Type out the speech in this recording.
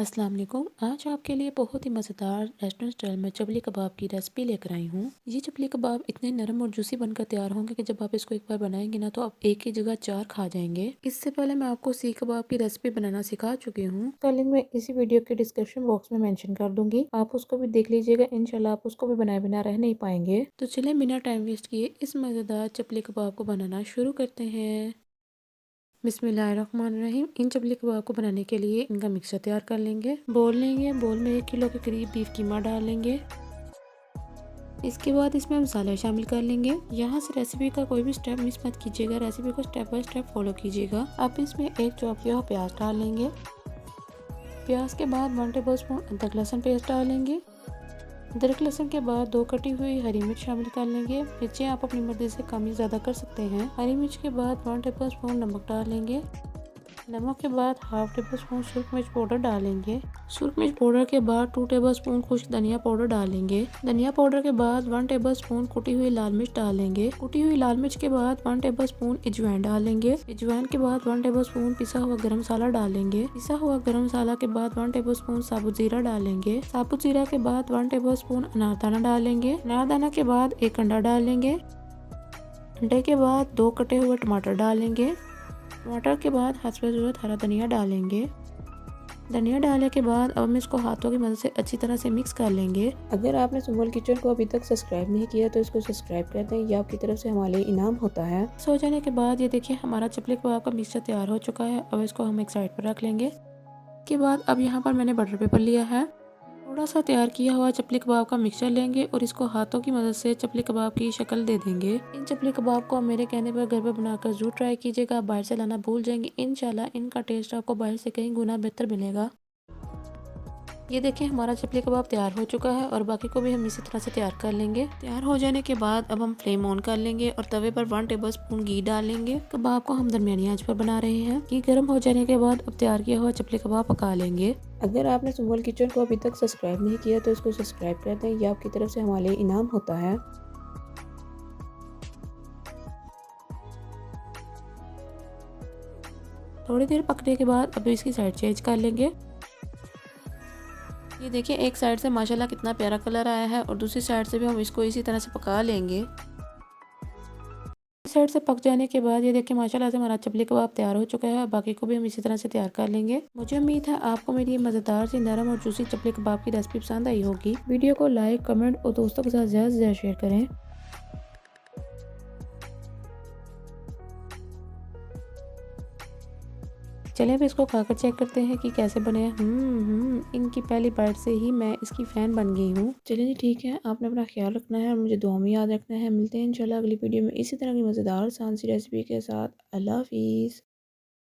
अस्सलाम वालेकुम। आज आपके लिए बहुत ही मज़ेदार रेस्टोरेंट स्टाइल में चपली कबाब की रेसिपी लेकर आई हूँ। ये चपली कबाब इतने नरम और जूसी बनकर तैयार होंगे कि जब आप इसको एक बार बनाएंगे ना तो आप एक ही जगह 4 खा जाएंगे। इससे पहले मैं आपको सीख कबाब की रेसिपी बनाना सिखा चुकी हूँ। तो लिंक मैं इसी वीडियो के डिस्क्रिप्शन बॉक्स में मेंशन कर दूंगी, आप उसको भी देख लीजिएगा। इंशाल्लाह आप उसको भी बनाए बिना रह नहीं पाएंगे। तो चले बिना टाइम वेस्ट किए इस मज़ेदार चपली कबाब को बनाना शुरू करते हैं। बिस्मिल्लाहिर्रहमानिर्रहीम। इन चपली कबाब को बनाने के लिए इनका मिक्सर तैयार कर लेंगे। बोल लेंगे, बोल में 1 किलो के करीब बीफ कीमा डाल लेंगे। इसके बाद इसमें मसाले शामिल कर लेंगे। यहाँ से रेसिपी का कोई भी स्टेप मिस मत कीजिएगा, रेसिपी को स्टेप बाय स्टेप फॉलो कीजिएगा। अब इसमें एक चॉप किया हुआ प्याज डाल लेंगे। प्याज के बाद 1 टेबल स्पून अदरक लहसुन पेस्ट डालेंगे। अदरक लहसुन के बाद 2 कटी हुई हरी मिर्च शामिल कर लेंगे। मिर्चें आप अपनी मर्जी से कम या ज़्यादा कर सकते हैं। हरी मिर्च के बाद 1 टेबल स्पून नमक डाल लेंगे। नमक के बाद हाफ टेबल स्पून सुरख मिर्च पाउडर डालेंगे। सुरख मिर्च पाउडर के बाद 2 टेबल स्पून खुश्क धनिया पाउडर डालेंगे। धनिया पाउडर के बाद 1 टेबल स्पून कुटी हुई लाल मिर्च डालेंगे। कुटी हुई लाल मिर्च के बाद 1 टेबल स्पून अजवाइन डालेंगे। अजवाइन के बाद 1 टेबल स्पून पिसा हुआ गरम मसाला डालेंगे। पिसा हुआ गरम मसाला के बाद 1 टेबल स्पून साबुत जीरा डालेंगे। साबुत जीरा के बाद 1 टेबल स्पून अनारदाना डालेंगे। अनारदाना के बाद 1 अंडा डालेंगे। अंडे के बाद 2 कटे हुए टमाटर डालेंगे। टमाटर के बाद हस्ब ज़रूरत हरा धनिया डालेंगे। धनिया डालने के बाद अब हम इसको हाथों की मदद से अच्छी तरह से मिक्स कर लेंगे। अगर आपने सुम्बुल किचन को अभी तक सब्सक्राइब नहीं किया तो इसको सब्सक्राइब कर दें, ये आपकी तरफ से हमारे लिए इनाम होता है। सो जाने के बाद ये देखिए हमारा चपली कबाब का मिक्सचर तैयार हो चुका है। अब इसको हम एक साइड पर रख लेंगे। के बाद अब यहाँ पर मैंने बटर पेपर लिया है। थोड़ा सा तैयार किया हुआ चपली कबाब का मिक्सचर लेंगे और इसको हाथों की मदद से चपली कबाब की शक्ल दे देंगे। इन चपली कबाब को मेरे कहने पर घर पर बनाकर जरूर ट्राई कीजिएगा, आप बाहर से लाना भूल जाएंगे। इंशाल्लाह इनका टेस्ट आपको बाहर से कहीं गुना बेहतर मिलेगा। ये देखिए हमारा चपली कबाब तैयार हो चुका है और बाकी को भी हम इसी तरह से तैयार कर लेंगे। तैयार हो जाने के बाद अब हम फ्लेम ऑन कर लेंगे और तवे पर 1 टेबल स्पून घी डालेंगे। कबाब को हम दरमियानी आंच पर बना रहे हैं। घी गर्म हो जाने के बाद अब तैयार किया हुआ चपली कबाब पका लेंगे। अगर आपने सुम्बुल किचन को अभी तक सब्सक्राइब नहीं किया तो इसको सब्सक्राइब कर दें, ये आपकी तरफ से हमारे लिए इनाम होता है। थोड़ी देर पकने के बाद अब इसकी साइड चेंज कर लेंगे। ये देखिए एक साइड से माशाल्लाह कितना प्यारा कलर आया है और दूसरी साइड से भी हम इसको इसी तरह से पका लेंगे। इस साइड से पक जाने के बाद ये देखिए माशाल्लाह से हमारा चपली कबाब तैयार हो चुका है। बाकी को भी हम इसी तरह से तैयार कर लेंगे। मुझे उम्मीद है आपको मेरी ये मज़ेदार सी नरम और जूसी चपली कबाब की रेसिपी पसंद आई होगी। वीडियो को लाइक, कमेंट और दोस्तों के साथ ज़्यादा से ज़्यादा शेयर करें। चलिए अब इसको खाकर चेक करते हैं कि कैसे बने हैं। इनकी पहली बाइट से ही मैं इसकी फ़ैन बन गई हूँ। चलिए जी ठीक है, आपने अपना ख्याल रखना है और मुझे दुआ में याद रखना है। मिलते हैं इंशाल्लाह अगली वीडियो में इसी तरह की मज़ेदार आसान सी रेसिपी के साथ। अल्लाह हाफिज़।